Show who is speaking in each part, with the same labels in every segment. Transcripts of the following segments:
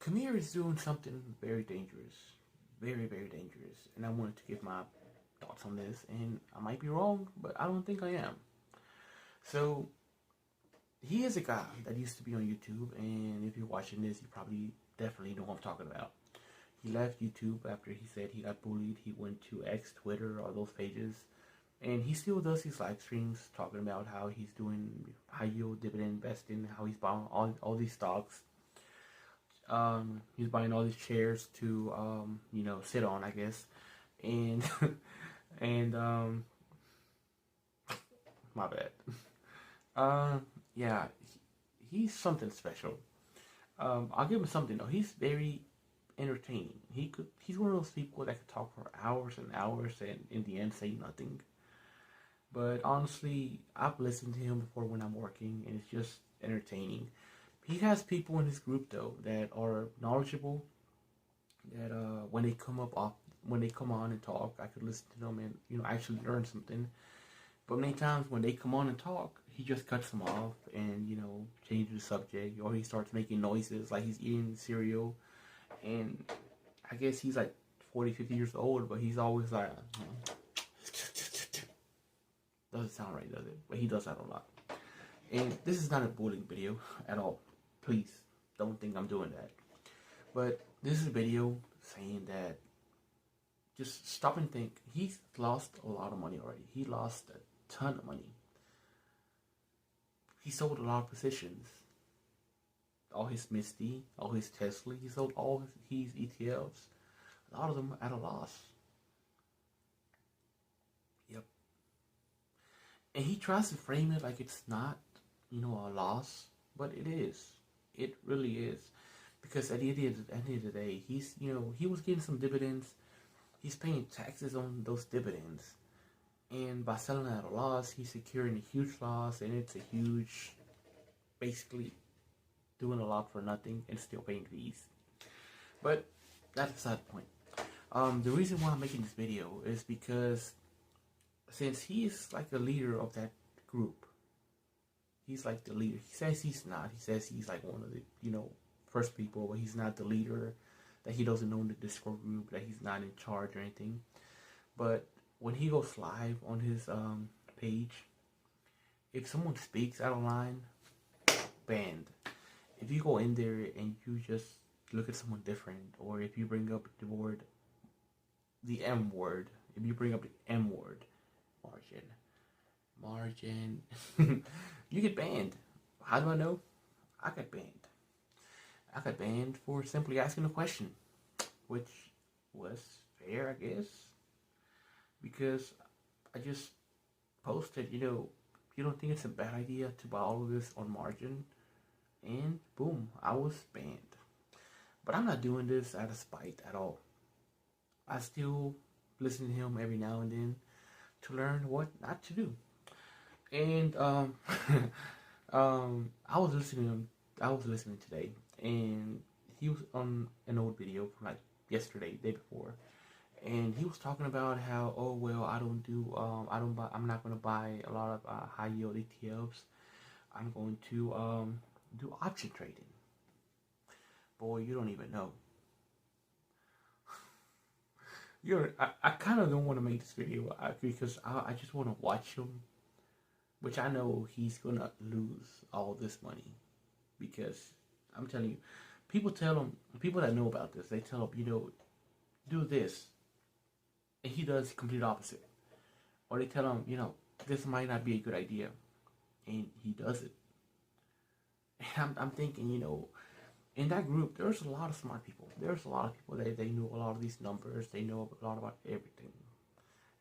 Speaker 1: Khmer is doing something very dangerous. Very, very dangerous. And I wanted to give my thoughts on this. And I might be wrong, but I don't think I am. So, he is a guy that used to be on YouTube. And if you're watching this, you probably definitely know what I'm talking about. He left YouTube after he said he got bullied. He went to X, Twitter, all those pages. And he still does these live streams talking about how he's doing high yield dividend investing, how he's buying all these stocks. He's buying all these chairs to, sit on, I guess. And, and, my bad. Yeah, he's something special. I'll give him something though. He's very entertaining. He's one of those people that could talk for hours and hours and in the end say nothing. But honestly, I've listened to him before when I'm working, and it's just entertaining. He has people in his group though that are knowledgeable. That when they come on and talk, I could listen to them and actually learn something. But many times when they come on and talk, he just cuts them off and changes the subject, or he starts making noises like he's eating cereal. And I guess he's like 40, 50 years old, but he's always like. Doesn't sound right, does it? But he does that a lot. And this is not a bullying video at all. Please, don't think I'm doing that. But this is a video saying that just stop and think. He's lost a lot of money already. He lost a ton of money. He sold a lot of positions. All his msty, all his Tesla. He sold all his ETFs. A lot of them at a loss. Yep. And he tries to frame it like it's not, a loss, but it is. It really is, because at the end of the day, he's, he was getting some dividends. He's paying taxes on those dividends, and by selling at a loss, he's securing a huge loss, and it's a huge, basically, doing a lot for nothing and still paying fees. But that's beside the point. The reason why I'm making this video is because since he is like the leader of that group, he's like the leader. He says he's not. He says he's like one of the, first people, but he's not the leader, that he doesn't own the Discord group, that he's not in charge or anything. But when he goes live on his page, if someone speaks out of line, banned. If you go in there and you just look at someone different, or if you bring up the M word, if you bring up the M word, margin, you get banned. How do I know? I got banned. I got banned for simply asking a question, which was fair, I guess, because I just posted, you don't think it's a bad idea to buy all of this on margin, and boom, I was banned. But I'm not doing this out of spite at all. I still listen to him every now and then to learn what not to do. And I was listening today, and he was on an old video from like yesterday, day before, and he was talking about how, I'm not gonna buy a lot of high yield ETFs. I'm going to do option trading. Boy, you don't even know. I kind of don't want to make this video because I just want to watch him, which I know he's gonna lose all this money, because I'm telling you, people that know about this, they tell him, do this, and he does the complete opposite, or they tell him, this might not be a good idea, and he does it. And I'm thinking, in that group, there's a lot of smart people. There's a lot of people that they know a lot of these numbers. They know a lot about everything.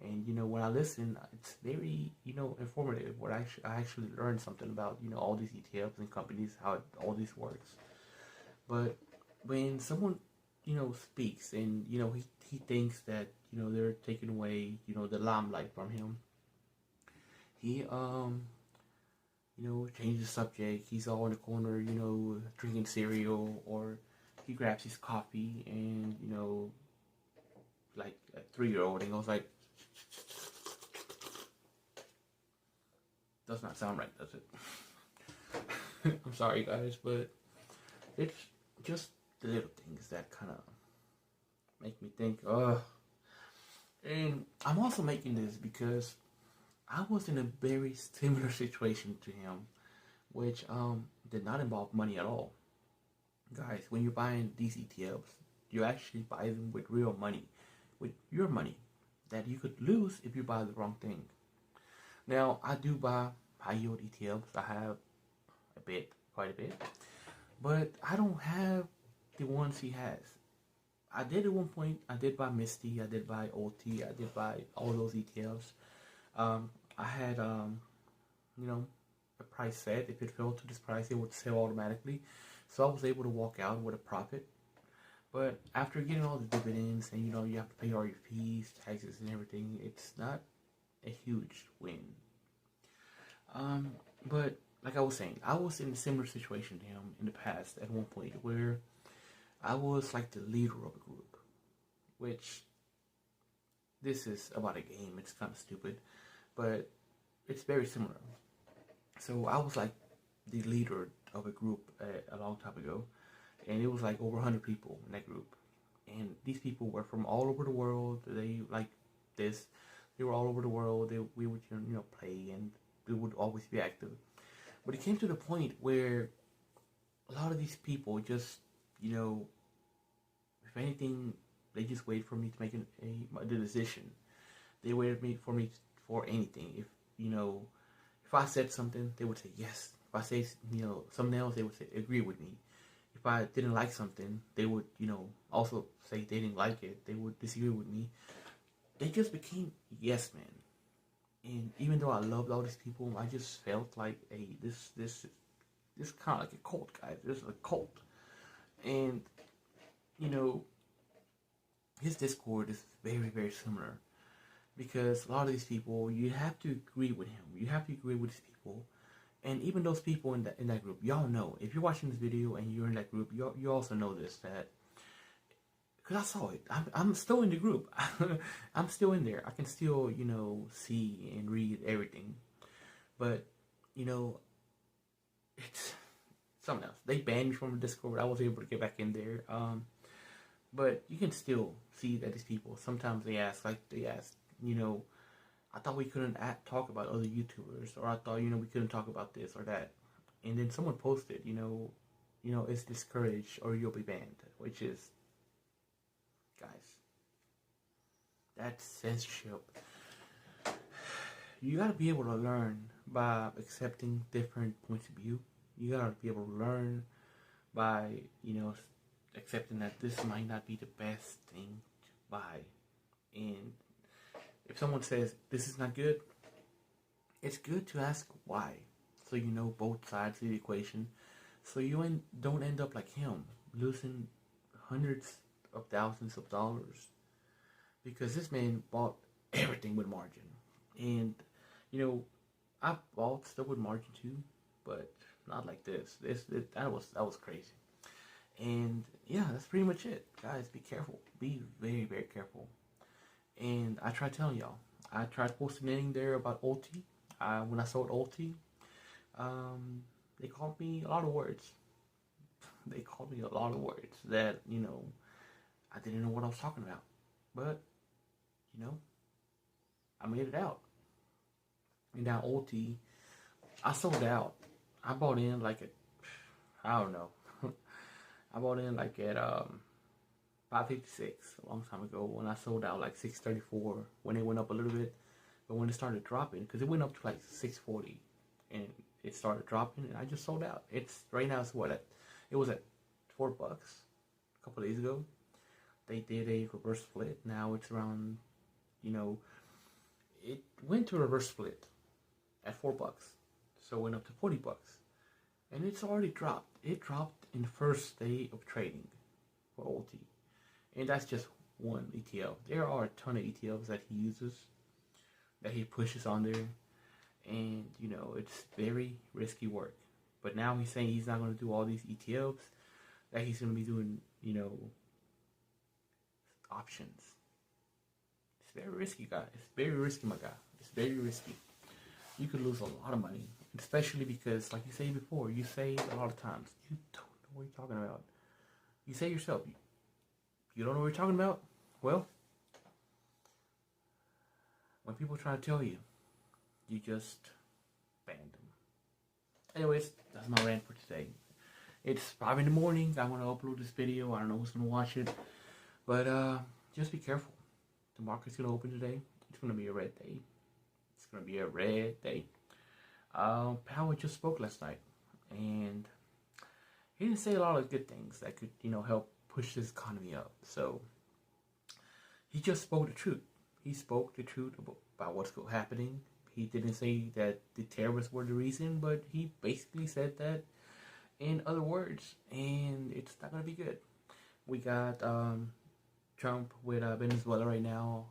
Speaker 1: And, when I listen, it's very, informative. Where I actually learn something about, all these ETFs and companies, how all this works. But when someone, speaks and, he thinks that, they're taking away, the limelight from him, he, change the subject. He's all in the corner, drinking cereal, or he grabs his coffee and, like a 3-year-old, and goes like, does not sound right, does it? I'm sorry, guys, but it's just the little things that kind of make me think, ugh. And I'm also making this because I was in a very similar situation to him, which did not involve money at all. Guys, when you're buying these ETFs, you actually buy them with real money, with your money that you could lose if you buy the wrong thing. Now, I do buy high yield ETFs. I have quite a bit, but I don't have the ones he has. I did at one point. I did buy msty. I did buy ulty. I did buy all those ETFs. I had a price set. If it fell to this price, it would sell automatically. So I was able to walk out with a profit. But after getting all the dividends and you have to pay all your fees, taxes, and everything, it's not a huge win. But like I was saying, I was in a similar situation to him in the past at one point where I was like the leader of a group, which this is about a game. It's kind of stupid, but it's very similar. So I was like the leader of a group a long time ago, and it was like over 100 people in that group. And these people were from all over the world. They like this. They were all over the world. We would play, and we would always be active. But it came to the point where a lot of these people just, if anything, they just wait for me to make the decision. They waited for me for anything. If I said something, they would say yes. If I say something else, they would say agree with me. If I didn't like something, they would also say they didn't like it. They would disagree with me. They just became yes men. And even though I loved all these people, I just felt like, hey, this kind of like a cult, guys. This is a cult. And, his Discord is very, very similar. Because a lot of these people, you have to agree with him. You have to agree with these people. And even those people in that group, y'all know. If you're watching this video and you're in that group, you also know this, that because I saw it. I'm still in the group. I'm still in there. I can still, see and read everything. But, it's something else. They banned me from the Discord. I was able to get back in there. But you can still see that these people, sometimes they ask, I thought we couldn't talk about other YouTubers, or I thought, we couldn't talk about this or that. And then someone posted, it's discouraged or you'll be banned, which is, guys, that's censorship. You gotta be able to learn by accepting different points of view. You gotta be able to learn by, accepting that this might not be the best thing to buy. And if someone says this is not good, it's good to ask why, so you know both sides of the equation, so you don't end up like him, losing hundreds of thousands of dollars, because this man bought everything with margin. And I bought stuff with margin too, but not like this. That was crazy. And yeah, that's pretty much it, guys. Be careful. Be very, very careful. And I tried telling y'all. I tried posting anything there about ulty. When I sold ulty, they called me a lot of words. They called me a lot of words that, I didn't know what I was talking about. But, I made it out. And now ulti, I sold out. I bought in like I don't know. I bought in like at 556 a long time ago, when I sold out like 634 when it went up a little bit. But when it started dropping, because it went up to like 640 and it started dropping, and I just sold out. It's right now, it was at $4 a couple of days ago. They did a reverse split. Now it's around, it went to a reverse split at $4, so it went up to $40, and it's already dropped. It dropped in the first day of trading for ulti, and that's just one ETF. There are a ton of ETFs that he uses, that he pushes on there, and it's very risky work. But now he's saying he's not going to do all these ETFs, that he's going to be doing options. It's very risky, guys. It's very risky, my guy. It's very risky. You could lose a lot of money, especially because, like you say before, you say a lot of times, you don't know what you're talking about. You say yourself, you don't know what you're talking about? Well, when people try to tell you, you just ban them. Anyways, that's my rant for today. It's 5 in the morning. I want to upload this video. I don't know who's going to watch it. But just be careful. The market's going to open today. It's going to be a red day. It's going to be a red day. Powell just spoke last night. And he didn't say a lot of good things that could, help push this economy up. So he just spoke the truth. He spoke the truth about what's happening. He didn't say that the terrorists were the reason, but he basically said that in other words, and it's not going to be good. We got Trump with Venezuela right now,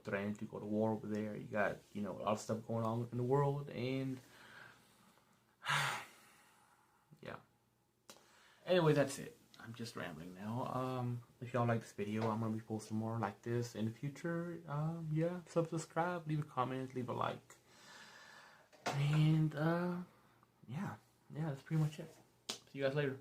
Speaker 1: threatening to go to war over there. You got, a lot of stuff going on in the world, and yeah. Anyway, that's it. I'm just rambling now. If y'all like this video, I'm going to be posting more like this in the future. Subscribe, leave a comment, leave a like. And, yeah, that's pretty much it. See you guys later.